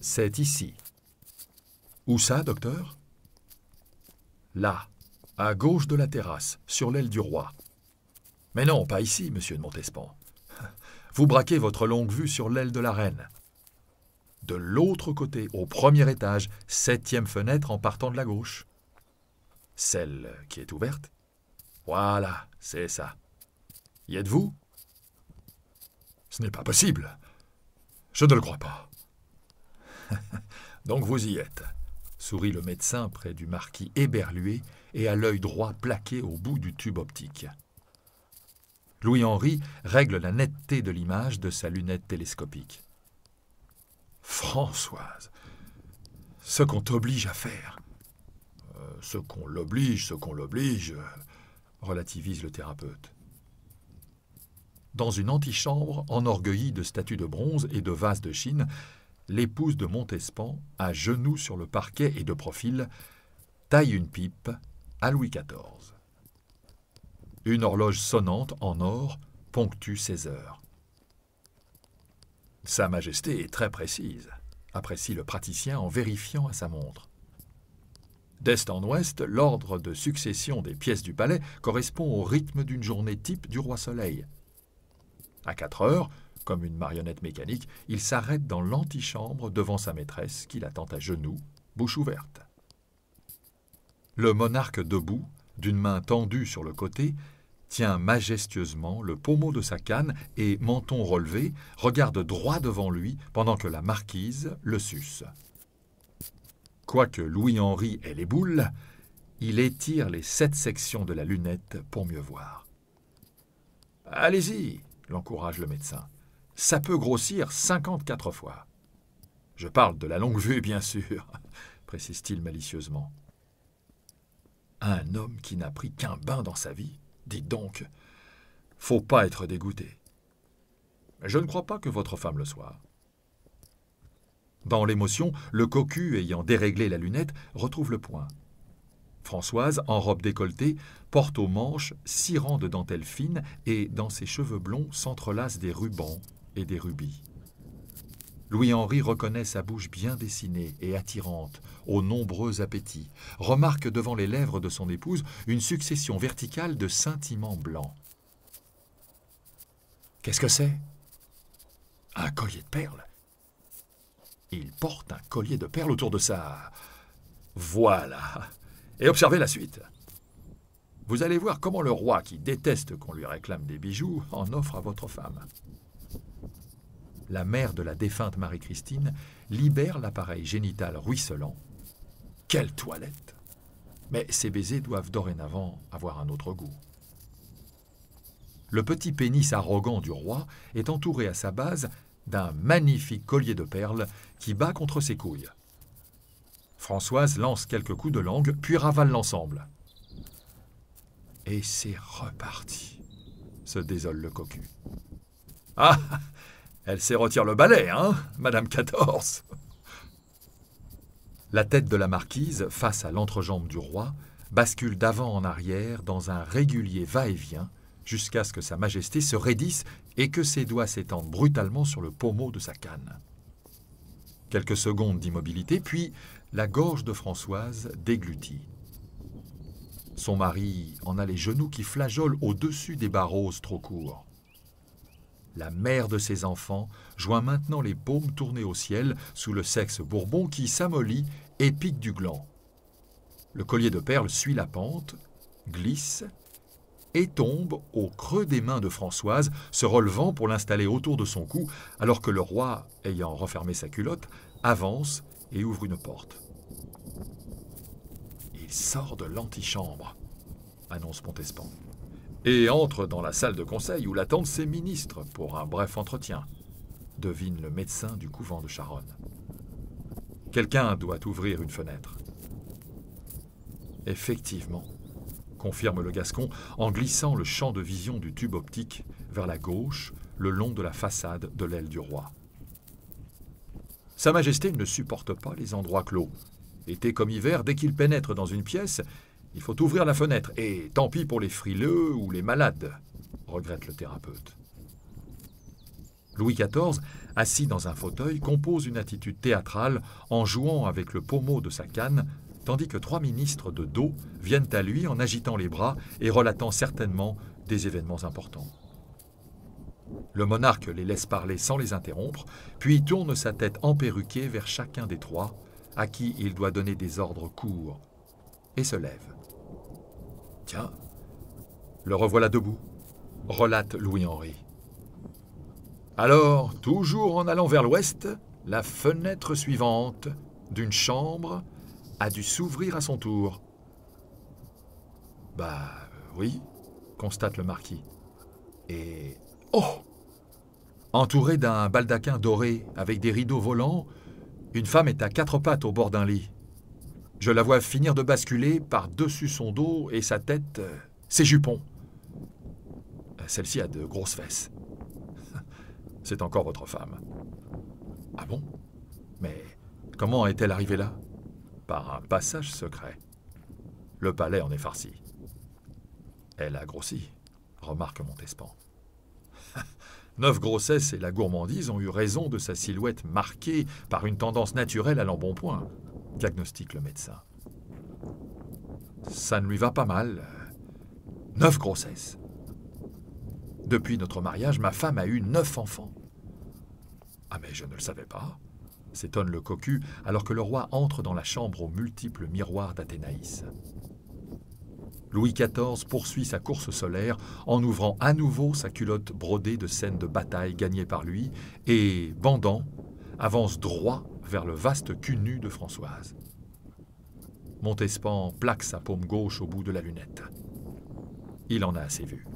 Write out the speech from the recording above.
C'est ici. Où ça, docteur? Là, à gauche de la terrasse, sur l'aile du roi. Mais non, pas ici, monsieur de Montespan. Vous braquez votre longue vue sur l'aile de la reine. De l'autre côté, au premier étage, 7e fenêtre en partant de la gauche. Celle qui est ouverte? Voilà, c'est ça. Y êtes-vous? Ce n'est pas possible. Je ne le crois pas. Donc vous y êtes, sourit le médecin près du marquis éberlué et à l'œil droit plaqué au bout du tube optique. Louis-Henri règle la netteté de l'image de sa lunette télescopique. Françoise, ce qu'on t'oblige à faire. Ce qu'on l'oblige, relativise le thérapeute. Dans une antichambre enorgueillie de statues de bronze et de vases de Chine, l'épouse de Montespan, à genoux sur le parquet et de profil, taille une pipe à Louis XIV. Une horloge sonnante en or ponctue ses heures. Sa Majesté est très précise, apprécie le praticien en vérifiant à sa montre. D'est en ouest, l'ordre de succession des pièces du palais correspond au rythme d'une journée type du roi Soleil. À 4 heures, comme une marionnette mécanique, il s'arrête dans l'antichambre devant sa maîtresse qui l'attend à genoux, bouche ouverte. Le monarque debout, d'une main tendue sur le côté, tient majestueusement le pommeau de sa canne et, menton relevé, regarde droit devant lui pendant que la marquise le suce. Quoique Louis-Henri ait les boules, il étire les 7 sections de la lunette pour mieux voir. « Allez-y !» l'encourage le médecin. « Ça peut grossir 54 fois. » « Je parle de la longue vue, bien sûr, » précise-t-il malicieusement. « Un homme qui n'a pris qu'un bain dans sa vie, dites donc, faut pas être dégoûté. Je ne crois pas que votre femme le soit. » Dans l'émotion, le cocu, ayant déréglé la lunette, retrouve le point. Françoise, en robe décolletée, porte aux manches 6 rangs de dentelle fine et, dans ses cheveux blonds, s'entrelacent des rubans et des rubis. Louis-Henri reconnaît sa bouche bien dessinée et attirante, aux nombreux appétits, remarque devant les lèvres de son épouse une succession verticale de scintillements blancs. Qu'est-ce que c'est? Un collier de perles. Il porte un collier de perles autour de sa... Voilà. Et observez la suite. Vous allez voir comment le roi, qui déteste qu'on lui réclame des bijoux, en offre à votre femme. La mère de la défunte Marie-Christine libère l'appareil génital ruisselant. Quelle toilette! Mais ces baisers doivent dorénavant avoir un autre goût. Le petit pénis arrogant du roi est entouré à sa base d'un magnifique collier de perles qui bat contre ses couilles. Françoise lance quelques coups de langue, puis ravale l'ensemble. Et c'est reparti, se désole le cocu. Ah! Elle sait rôtir le balai, hein, Madame XIV. La tête de la marquise, face à l'entrejambe du roi, bascule d'avant en arrière dans un régulier va-et-vient jusqu'à ce que Sa Majesté se raidisse et que ses doigts s'étendent brutalement sur le pommeau de sa canne. Quelques secondes d'immobilité, puis la gorge de Françoise déglutit. Son mari en a les genoux qui flageolent au-dessus des bas roses trop courts. La mère de ses enfants joint maintenant les paumes tournées au ciel sous le sexe bourbon qui s'amollit et pique du gland. Le collier de perles suit la pente, glisse et tombe au creux des mains de Françoise, se relevant pour l'installer autour de son cou, alors que le roi, ayant refermé sa culotte, avance et ouvre une porte. « Il sort de l'antichambre », annonce Montespan, et entre dans la salle de conseil où l'attendent ses ministres pour un bref entretien, devine le médecin du couvent de Charonne. Quelqu'un doit ouvrir une fenêtre. Effectivement, confirme le Gascon en glissant le champ de vision du tube optique vers la gauche, le long de la façade de l'aile du roi. Sa Majesté ne supporte pas les endroits clos. Été comme hiver, dès qu'il pénètre dans une pièce, il faut ouvrir la fenêtre, et tant pis pour les frileux ou les malades, regrette le thérapeute. Louis XIV, assis dans un fauteuil, compose une attitude théâtrale en jouant avec le pommeau de sa canne, tandis que 3 ministres de dos viennent à lui en agitant les bras et relatant certainement des événements importants. Le monarque les laisse parler sans les interrompre, puis tourne sa tête emperruquée vers chacun des 3, à qui il doit donner des ordres courts, et se lève. « Tiens, le revoilà debout », relate Louis-Henri. Alors, toujours en allant vers l'ouest, la fenêtre suivante d'une chambre a dû s'ouvrir à son tour. « Bah oui », constate le marquis. Et oh! Entourée d'un baldaquin doré avec des rideaux volants, une femme est à 4 pattes au bord d'un lit. Je la vois finir de basculer par-dessus son dos et sa tête, ses jupons. Celle-ci a de grosses fesses. C'est encore votre femme. Ah bon? Mais comment est-elle arrivée là? Par un passage secret. Le palais en est farci. Elle a grossi, remarque Montespan. 9 grossesses et la gourmandise ont eu raison de sa silhouette marquée par une tendance naturelle à l'embonpoint, diagnostique le médecin. Ça ne lui va pas mal. 9 grossesses. Depuis notre mariage, ma femme a eu 9 enfants. Ah mais je ne le savais pas, s'étonne le cocu, alors que le roi entre dans la chambre aux multiples miroirs d'Athénaïs. Louis XIV poursuit sa course solaire en ouvrant à nouveau sa culotte brodée de scènes de bataille gagnées par lui et, bandant, avance droit vers le vaste cul nu de Françoise. Montespan plaque sa paume gauche au bout de la lunette. Il en a assez vu.